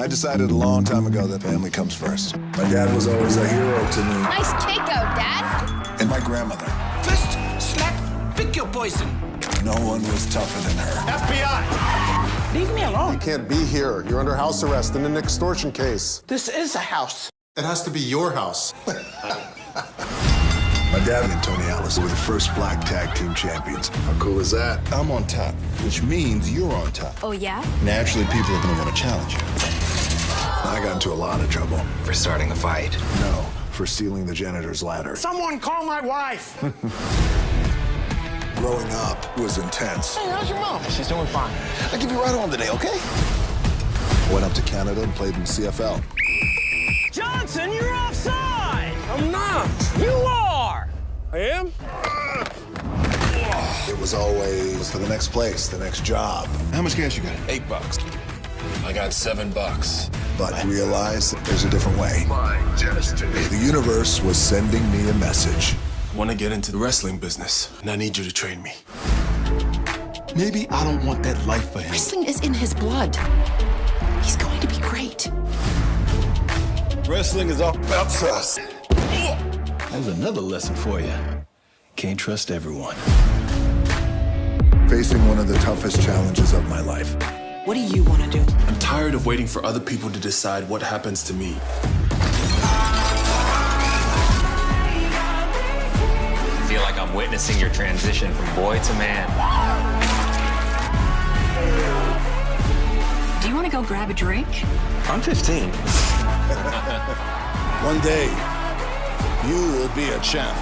I decided a long time ago that family comes first. My dad was always a hero to me. Nice takeout, Dad. And my grandmother. Fist, slap, pick your poison. No one was tougher than her. FBI! Leave me alone. You can't be here. You're under house arrest in an extortion case. This is a house. It has to be your house. My dad and Tony Atlas were the first black tag team champions. How cool is that? I'm on top, which means you're on top. Oh, yeah? Naturally, people are gonna want to challenge you. I got into a lot of trouble. For starting a fight. No, for stealing the janitor's ladder. Someone call my wife. Growing up was intense. Hey, how's your mom? She's doing fine. I'll give you a ride home today, okay? Went up to Canada and played in the CFL. Johnson, you're offside. I'm not. You are. I am? It was always for the next place, the next job. How much gas you got? $8. I got $7. But realized that there's a different way. The universe was sending me a message. I want to get into the wrestling business, and I need you to train me. Maybe I don't want that life for him. Wrestling is in his blood. He's going to be great. Wrestling is all about trust. There's another lesson for you. Can't trust everyone. Facing one of the toughest challenges of my life. What do you want to do? I'm tired of waiting for other people to decide what happens to me. I feel like I'm witnessing your transition from boy to man. Do you want to go grab a drink? I'm 15. One day, you will be a champ.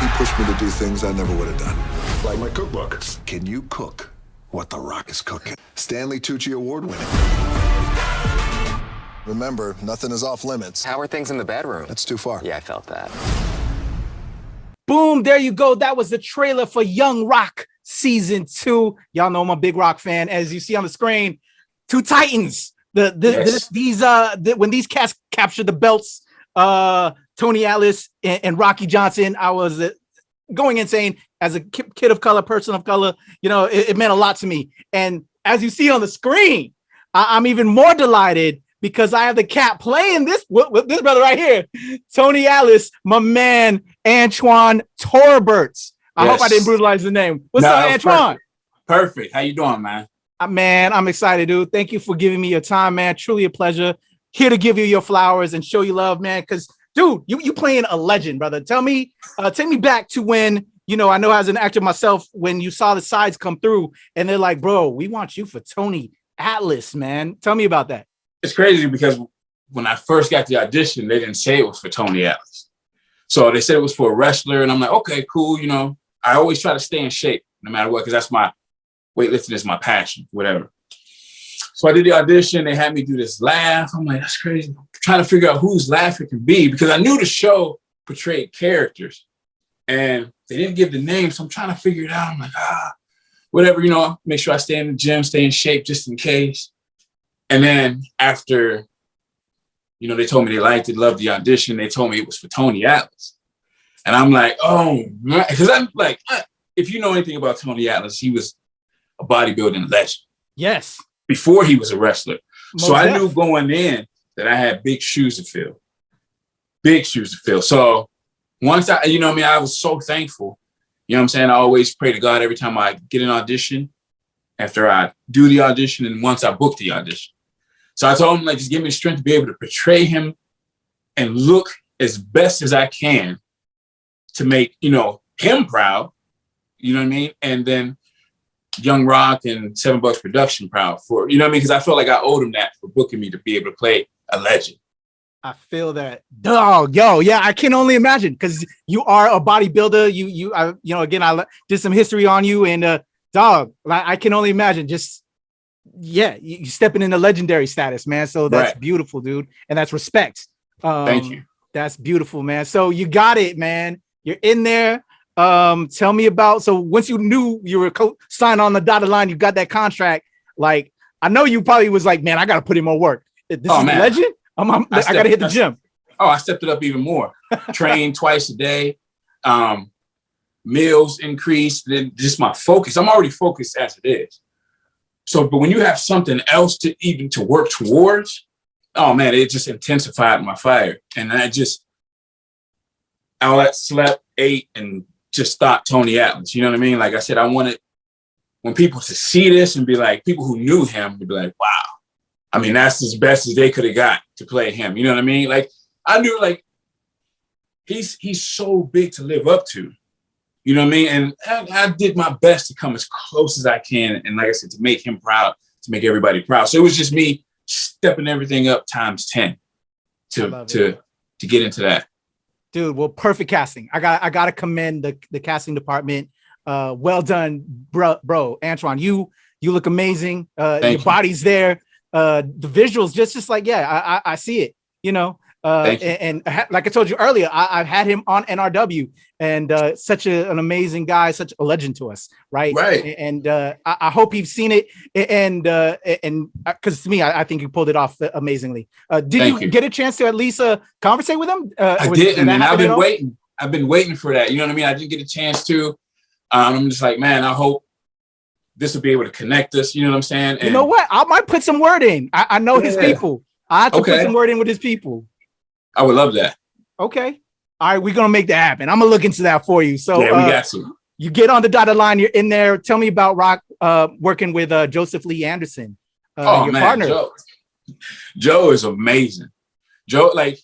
He pushed me to do things I never would have done. Like my cookbook. Can you cook what The Rock is cooking? Stanley Tucci Award winning. Remember, nothing is off limits. How are things in the bedroom? That's too far. Yeah, I felt that. Boom, there you go. That was the trailer for Young Rock Season 2. Y'all know I'm a big Rock fan. As you see on the screen, two Titans. When these cats captured the belts, Tony Atlas and Rocky Johnson, I was going insane as a kid of color, person of color. You know, it meant a lot to me. And as you see on the screen, I'm even more delighted because I have the cat playing this with this brother right here, Tony Atlas, my man, Antuone Torbert. I hope I didn't brutalize the name. What's up, Antuone? Perfect. How you doing, man? Man, I'm excited, dude. Thank you for giving me your time, man. Truly a pleasure. Here to give you your flowers and show you love, man. Because, dude, you playing a legend, brother. Take me back to when, you know, I know as an actor myself, when you saw the sides come through and they're like, bro, we want you for Tony Atlas, man. Tell me about that. It's crazy because when I first got the audition, they didn't say it was for Tony Atlas. So they said it was for a wrestler. And I'm like, okay, cool. You know, I always try to stay in shape no matter what, because that's weightlifting is my passion, whatever. So I did the audition. They had me do this laugh. I'm like, that's crazy. I'm trying to figure out whose laugh it can be because I knew the show portrayed characters and they didn't give the name. So I'm trying to figure it out. I'm like, whatever, you know, make sure I stay in the gym, stay in shape just in case. And then after, you know, they told me they liked it, loved the audition. They told me it was for Tony Atlas. And I'm like, oh, because I'm like, if you know anything about Tony Atlas, he was a bodybuilding legend. Yes. Before he was a wrestler. So I knew going in that I had big shoes to fill. Big shoes to fill. So once I, you know what I mean, I was so thankful. You know what I'm saying? I always pray to God every time I get an audition, after I do the audition, and once I book the audition. So I told him, like, just give me the strength to be able to portray him and look as best as I can to make, you know, him proud. You know what I mean? And then Young Rock and $7 production proud for, you know what I mean? Because I felt like I owed him that for booking me to be able to play a legend. I feel that. Dog, yo, yeah, I can only imagine because you are a bodybuilder. You know, again, I did some history on you, and dog, I can only imagine. Just you stepping into legendary status, man. So that's beautiful, dude, and that's respect. Thank you. That's beautiful, man. So you got it, man. You're in there. Tell me about. So once you knew you were signed on the dotted line, you got that contract. Like, I know you probably was like, man, I got to put in more work. This is a legend. I got to hit the gym. I stepped it up even more. Train twice a day. Meals increased. Then just my focus. I'm already focused as it is. So, but when you have something else to work towards, oh man, it just intensified my fire. And I slept, ate, and just thought Tony Atlas. You know what I mean? Like I said, I wanted when people to see this and be like, people who knew him would be like, wow. I mean, that's as best as they could have got to play him. You know what I mean? Like I knew like he's so big to live up to. You know what I mean? And I did my best to come as close as I can. And like I said, to make him proud, to make everybody proud. So it was just me stepping everything up times 10 to get into that. Dude, well, perfect casting. I got to commend the casting department. Well done, bro. Antuone, you look amazing. Your body's there. The visuals, just like, yeah, I see it, you know. And like I told you earlier, I've had him on NRW, and such an amazing guy, such a legend to us, right? Right. And I hope you've seen it, and because to me, I think you pulled it off amazingly. Did you get a chance to at least conversate with him? I didn't, and I've been waiting. I've been waiting for that. You know what I mean? I didn't get a chance to. I'm just like, man, I hope this will be able to connect us. You know what I'm saying? And, you know what? I might put some word in. I know his people. I have to put some word in with his people. I would love that. Okay. All right. We're going to make that happen. I'm going to look into that for you. So yeah, we got to. You get on the dotted line. You're in there. Tell me about Rock working with Joseph Lee Anderson, your partner. Joe is amazing. Joe, like,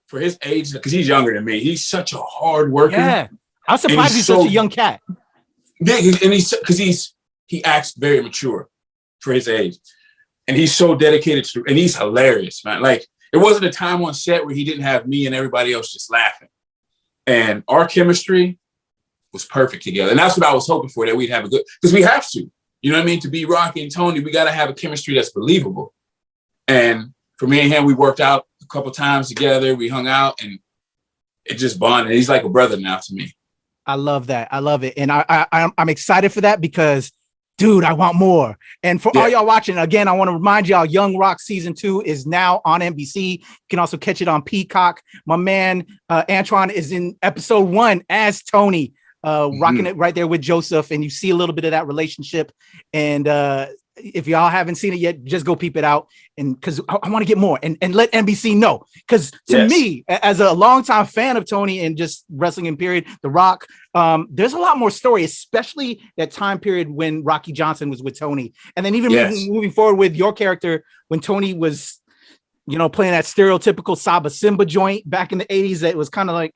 for his age, because he's younger than me, he's such a hard worker. Yeah. I'm surprised he's such a young cat. Yeah, and he acts very mature for his age. And he's so dedicated to, and he's hilarious, man. Like, it wasn't a time on set where he didn't have me and everybody else just laughing. And our chemistry was perfect together. And that's what I was hoping for, that we'd have a good, because we have to. You know what I mean? To be Rocky and Tony, we got to have a chemistry that's believable. And for me and him, we worked out a couple times together. We hung out, and it just bonded. He's like a brother now to me. I love that. I love it. And I'm excited for that because, dude, I want more. And for all y'all watching, again, I want to remind y'all, Young Rock Season 2 is now on NBC. You can also catch it on Peacock. My man, Antuone, is in episode 1 as Tony, rocking it right there with Joseph. And you see a little bit of that relationship. And if y'all haven't seen it yet, just go peep it out. And because I want to get more and let NBC know. Because to me, as a longtime fan of Tony and just wrestling in period, The Rock, there's a lot more story, especially that time period when Rocky Johnson was with Tony. And then even moving forward with your character when Tony was, you know, playing that stereotypical Saba Simba joint back in the 80s, that was kind of like,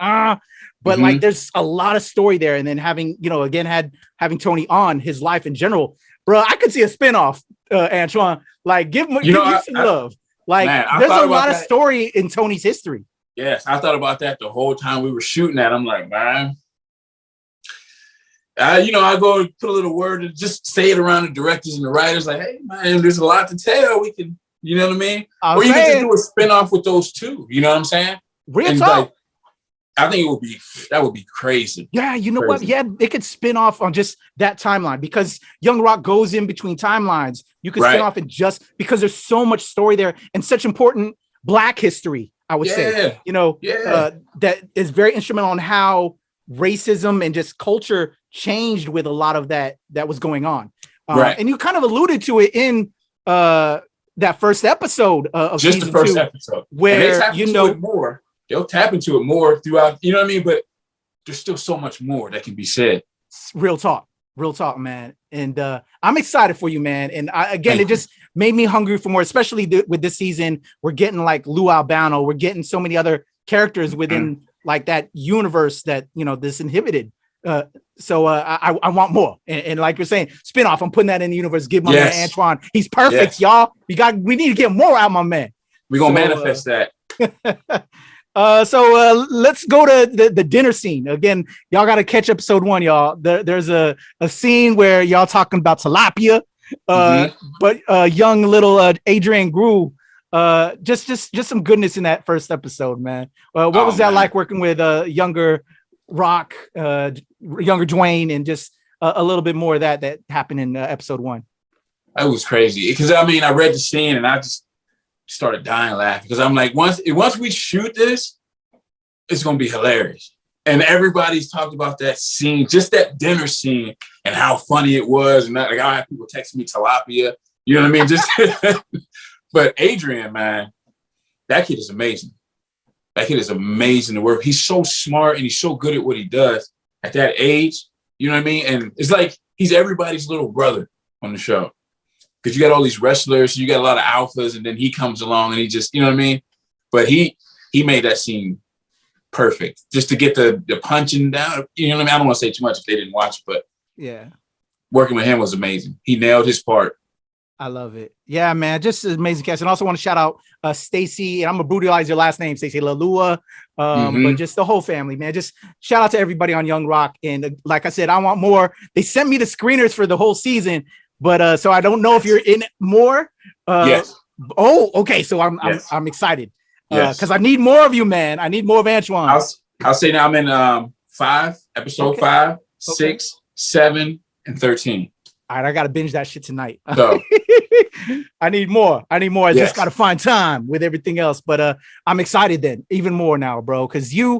but like there's a lot of story there. And then having, you know, again, having Tony on, his life in general, bro, I could see a spinoff, Antuone. Like, give you some love. Like, man, there's a lot of story in Tony's history. Yes, I thought about that the whole time we were shooting that. I'm like, man, I go put a little word and just say it around the directors and the writers, like, hey, man, there's a lot to tell. We can, you know what I mean? Or you can just do a spinoff with those two. You know what I'm saying? Real talk. Like, I think that would be crazy. Yeah, you know what? Yeah, they could spin off on just that timeline because Young Rock goes in between timelines. You could spin off it just because there's so much story there and such important Black history, I would say. You know, that is very instrumental in how racism and just culture changed with a lot of that was going on. And you kind of alluded to it in that first episode of just season the first 2, episode, where you know more. They'll tap into it more throughout, you know what I mean? But there's still so much more that can be said. Real talk, man. And I'm excited for you, man. And it just made me hungry for more, especially with this season. We're getting like Lou Albano. We're getting so many other characters within like that universe that, you know, this inhibited. So I want more. And like you're saying, spinoff, I'm putting that in the universe. Give my man Antuone. He's perfect, y'all. We need to get more out of my man. We're going to manifest that. So let's go to the dinner scene again. Y'all got to catch episode 1, y'all. There's a scene where y'all talking about tilapia, but young little Adrian Grew, just some goodness in that first episode, man. What was that like working with younger Rock, younger Dwayne, and just a little bit more of that happened in episode 1? That was crazy because I read the scene and I just started dying laughing because I'm like, once we shoot this, it's gonna be hilarious. And everybody's talked about that scene, just that dinner scene, and how funny it was. And that, like, I have people text me tilapia. You know what I mean? Just, but Adrian, man, that kid is amazing. That kid is amazing to work. He's so smart and he's so good at what he does at that age. You know what I mean? And it's like he's everybody's little brother on the show. Because you got all these wrestlers, you got a lot of alphas, and then he comes along and he just, you know what I mean? But he made that scene perfect. Just to get the punching down. You know what I mean? I don't want to say too much if they didn't watch, but yeah, working with him was amazing. He nailed his part. I love it. Yeah, man, just an amazing cast. And also want to shout out Stacy, and I'm gonna brutalize your last name, Stacy Lalua, but just the whole family, man. Just shout out to everybody on Young Rock. And like I said, I want more. They sent me the screeners for the whole season, but so I don't know if you're in more. Yes. Oh, okay. So I'm excited because I need more of you, man. I need more of Antuone. I'll say now I'm in episode 5, 6, 7, and 13. All right, I gotta binge that shit tonight. So, I need more. I just gotta find time with everything else. But I'm excited then, even more now, bro. Because you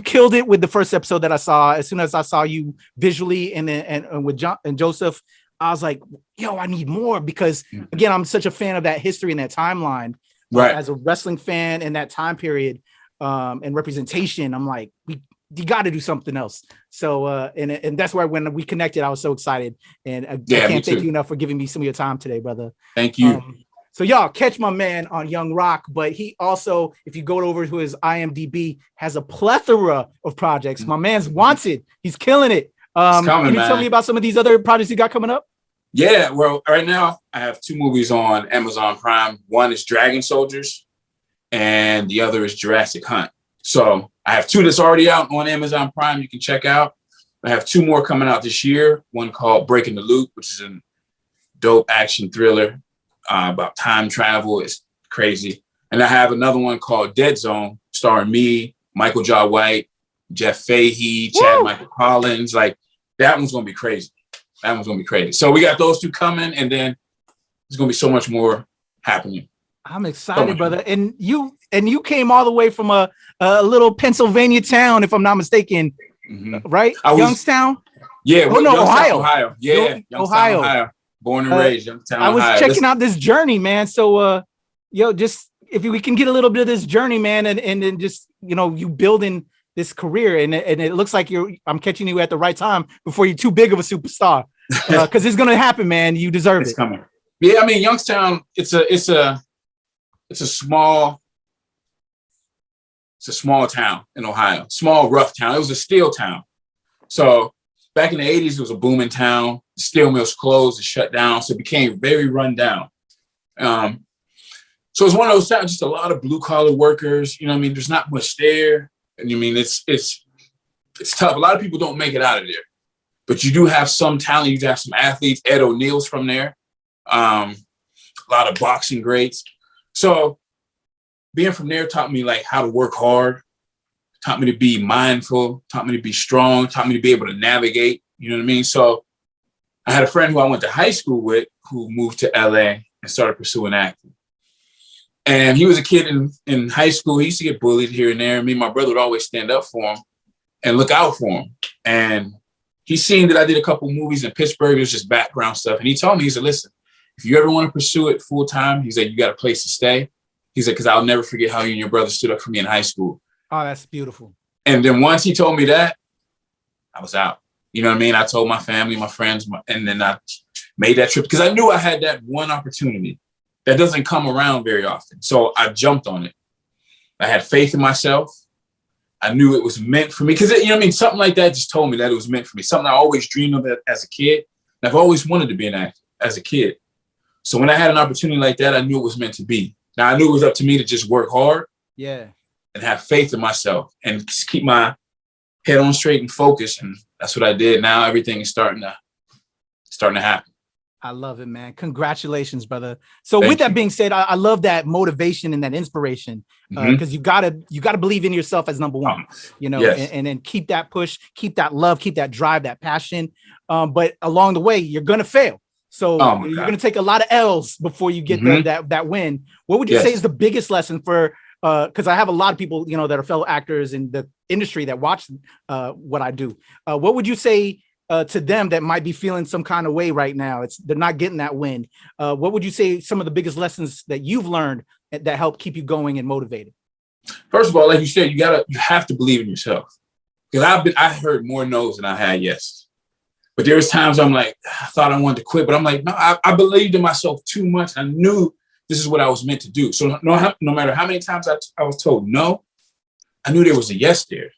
killed it with the first episode that I saw. As soon as I saw you visually and with John and Joseph, I was like, yo, I need more because again, I'm such a fan of that history and that timeline. Right. As a wrestling fan in that time period and representation, I'm like, you got to do something else. So, and that's why when we connected, I was so excited. And I can't thank you enough for giving me some of your time today, brother. Thank you. So y'all catch my man on Young Rock, but he also, if you go over to his IMDb, has a plethora of projects. My man's wanted. He's killing it. Can you tell me about some of these other projects you got coming up? Yeah, well, right now I have 2 movies on Amazon Prime. One is Dragon Soldiers, and the other is Jurassic Hunt. So I have 2 that's already out on Amazon Prime you can check out. I have 2 more coming out this year. One called Breaking the Loop, which is a dope action thriller about time travel. It's crazy. And I have another one called Dead Zone, starring me, Michael Jai White, Jeff Fahey, Chad Michael Collins. Like, that one's going to be crazy. That one's going to be crazy. So we got those 2 coming, and then there's going to be so much more happening. I'm excited, brother. And you came all the way from a little Pennsylvania town, if I'm not mistaken, right? Youngstown? Yeah. Oh, no, Ohio. Yeah, Ohio. Born and raised, Youngstown, Ohio. I was checking out this journey, man. So, just if we can get a little bit of this journey, man, and then just, you building this career, and it looks like I'm catching you at the right time before you're too big of a superstar, because it's gonna happen, man. You deserve it. It's coming. Yeah, I mean, Youngstown. It's a small town in Ohio, small, rough town. It was a steel town. So back in the 80s, it was a booming town. The steel mills closed and shut down. So it became very run down. So it's one of those towns, just a lot of blue collar workers. You know what I mean? There's not much there. And you mean, it's tough. A lot of people don't make it out of there, but you do have some talent. You do have some athletes. Ed O'Neill's from there. A lot of boxing greats. So being from there taught me like how to work hard, taught me to be mindful, taught me to be strong, taught me to be able to navigate. You know what I mean? So I had a friend who I went to high school with who moved to LA and started pursuing acting. And he was a kid in high school. He used to get bullied here and there. Me and my brother would always stand up for him and look out for him. And he seen that I did a couple movies in Pittsburgh. It was just background stuff. And he told me, he said, listen, if you ever want to pursue it full time, he said, you got a place to stay. He said, because I'll never forget how you and your brother stood up for me in high school. Oh, that's beautiful. And then once he told me that, I was out. You know what I mean? I told my family, my friends, and then I made that trip because I knew I had that one opportunity that doesn't come around very often. So I jumped on it. I had faith in myself. I knew it was meant for me because, you know what I mean? Something like that just told me that it was meant for me. Something I always dreamed of as a kid. And I've always wanted to be an actor as a kid. So when I had an opportunity like that, I knew it was meant to be. Now I knew it was up to me to just work hard. Yeah. And have faith in myself and just keep my head on straight and focus. And that's what I did. Now everything is starting to happen. I love it, man. Congratulations, brother. So with that being said, I love that motivation and that inspiration because you gotta believe in yourself as number one, and then keep that push, keep that love, keep that drive, that passion. But along the way, you're going to fail. So you're going to take a lot of L's before you get that win. What would you say is the biggest lesson for because I have a lot of people, you know, that are fellow actors in the industry that watch what I do. What would you say to them that might be feeling some kind of way right now? They're not getting that win. What would you say some of the biggest lessons that you've learned that help keep you going and motivated? First of all, like you said, you have to believe in yourself. Because I heard more no's than I had yes. But there was times I'm like, I thought I wanted to quit, but I'm like, no, I believed in myself too much. I knew this is what I was meant to do. So no matter how many times I was told no, I knew there was a yes there.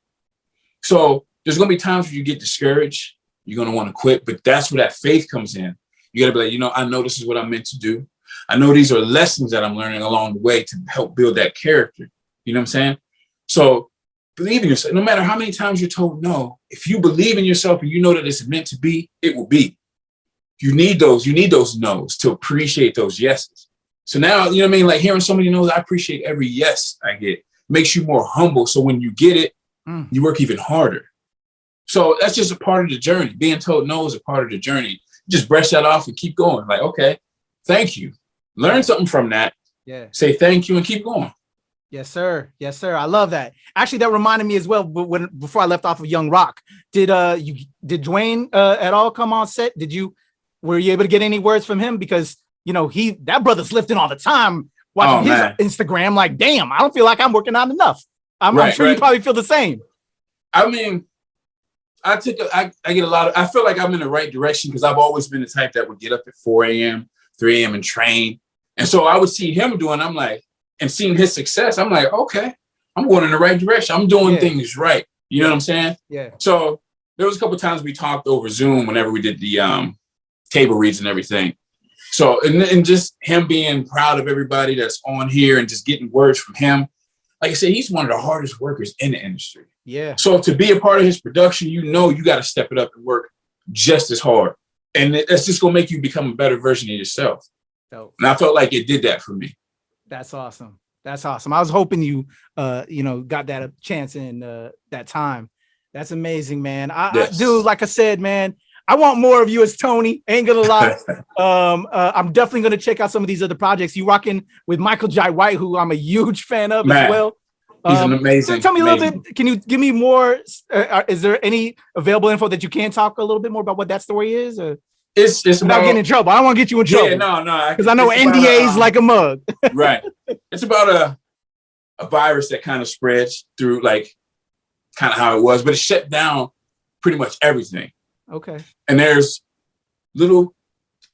So there's going to be times where you get discouraged. You're going to want to quit, but that's where that faith comes in. You got to be like, you know, I know this is what I'm meant to do. I know these are lessons that I'm learning along the way to help build that character. You know what I'm saying? So believe in yourself. No matter how many times you're told no, if you believe in yourself and you know that it's meant to be, it will be. You need those no's to appreciate those yeses. So now, you know what I mean? Like hearing somebody knows, I appreciate every yes I get. Makes you more humble. So when you get it, you work even harder. So that's just a part of the journey. Being told no is a part of the journey. Just brush that off and keep going. Like, okay, thank you. Learn something from that. Yeah. Say thank you and keep going. Yes, sir. Yes, sir. I love that. Actually, that reminded me as well. Before I left off of Young Rock, did Dwayne at all come on set? Were you able to get any words from him? Because you know that brother's lifting all the time. Watching his Instagram, like, damn, I don't feel like I'm working out enough. I'm sure you probably feel the same. I mean, I get a lot of. I feel like I'm in the right direction because I've always been the type that would get up at 4 a.m., 3 a.m. and train. And so I would see him doing. I'm like. And seeing his success, I'm like, okay, I'm going in the right direction. I'm doing things right. You know what I'm saying? Yeah. So there was a couple of times we talked over Zoom whenever we did the table reads and everything. So, and just him being proud of everybody that's on here and just getting words from him. Like I said, he's one of the hardest workers in the industry. Yeah. So to be a part of his production, you know, you got to step it up and work just as hard. And that's just going to make you become a better version of yourself. Dope. And I felt like it did that for me. That's awesome. That's awesome. I was hoping you, got that a chance in that time. That's amazing, man. Dude, like I said, man, I want more of you as Tony. Ain't gonna lie. I'm definitely gonna check out some of these other projects. You rocking with Michael Jai White, who I'm a huge fan of as well. He's an amazing. Tell me a little bit. Can you give me more? Is there any available info that you can talk a little bit more about what that story is? Or? It's about getting in trouble. I don't want to get you in trouble. Yeah, no. Because I know NDA's like a mug. Right. It's about a virus that kind of spreads through, like, kind of how it was, but it shut down pretty much everything. Okay. And there's little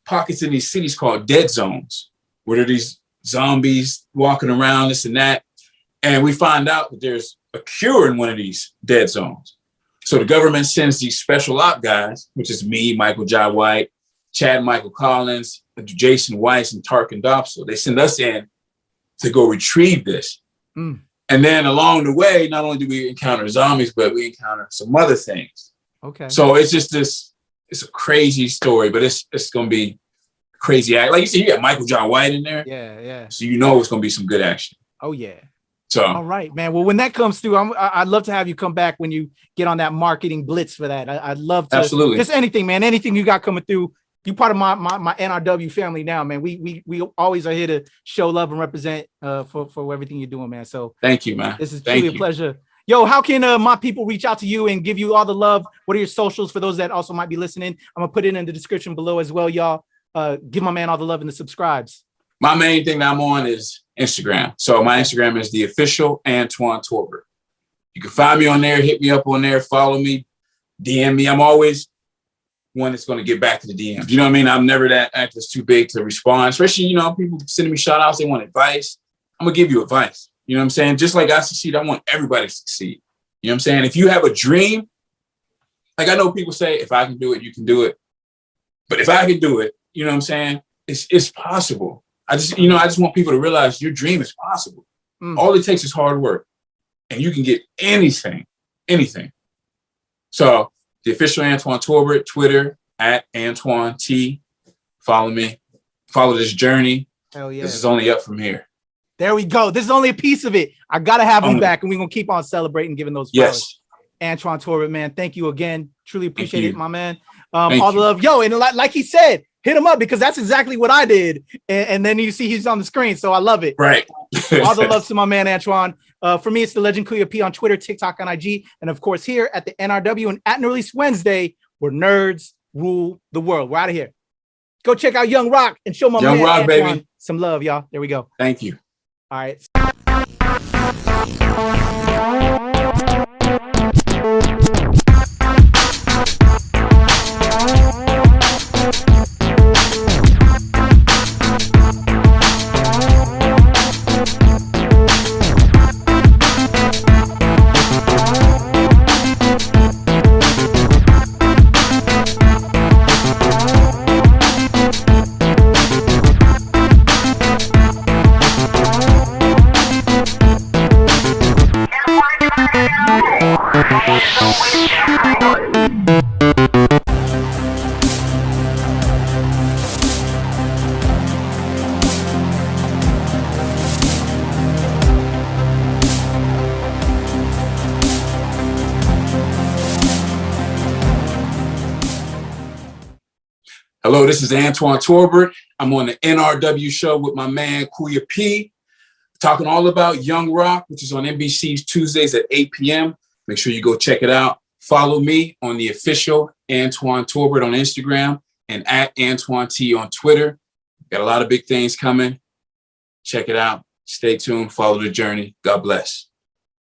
pockets in these cities called dead zones, where there are these zombies walking around, this and that. And we find out that there's a cure in one of these dead zones. So the government sends these special op guys, which is me, Michael Jai White, Chad Michael Collins, Jason Weiss, and Tarkin Dopsel. They send us in to go retrieve this. And then along the way, not only do we encounter zombies, but we encounter some other things. Okay. So it's just it's a crazy story, but it's going to be crazy. Like you said, you got Michael Jai White in there. Yeah. So you know it's going to be some good action. Oh, yeah. So, all right, man. Well, when that comes through, I'd love to have you come back when you get on that marketing blitz for that. I'd love to. Absolutely. Just anything, man. Anything you got coming through. You're part of my NRW family now, man. We always are here to show love and represent for everything you're doing, man. So thank you, man. This is truly a pleasure. Yo, how can my people reach out to you and give you all the love? What are your socials for those that also might be listening? I'm gonna put it in the description below as well, y'all. Give my man all the love and the subscribes. My main thing that I'm on is Instagram. So my Instagram is the official Antuone Torbert. You can find me on there, hit me up on there, follow me, DM me. I'm always one that's going to get back to the DMs. You know what I mean? I'm never that actor's too big to respond, especially, people sending me shout outs. They want advice. I'm going to give you advice. You know what I'm saying? Just like I succeed, I want everybody to succeed. You know what I'm saying? If you have a dream, like I know people say, if I can do it, you can do it. But if I can do it, you know what I'm saying? It's possible. I just want people to realize your dream is possible. All it takes is hard work, and you can get anything. So the official Antuone Torbert, Twitter @Antuone T. Follow me. Follow this journey. Hell yeah. This is only up from here. There we go. This is only a piece of it. I gotta have him back, and we're gonna keep on celebrating, giving those flowers. Yes. Antuone Torbert, man. Thank you again. Truly appreciate it, my man. All the love. Yo, and like he said, hit him up because that's exactly what I did. And then you see he's on the screen. So I love it. Right. All the love to my man, Antuone. For me, it's the legend Kuya P on Twitter, TikTok, and IG. And of course, here at the NRW and at Release Wednesday, where nerds rule the world. We're out of here. Go check out Young Rock and show my man Rock, Antuone baby. some love, y'all. There we go. Thank you. All right. Hello, this is Antuone Torbert. I'm on the NRW show with my man Kuya P, talking all about Young Rock, which is on NBC's Tuesdays at 8 p.m. Make sure you go check it out. Follow me on the official Antuone Torbert on Instagram and at Antuone T on Twitter. Got a lot of big things coming. Check it out. Stay tuned. Follow the journey. God bless.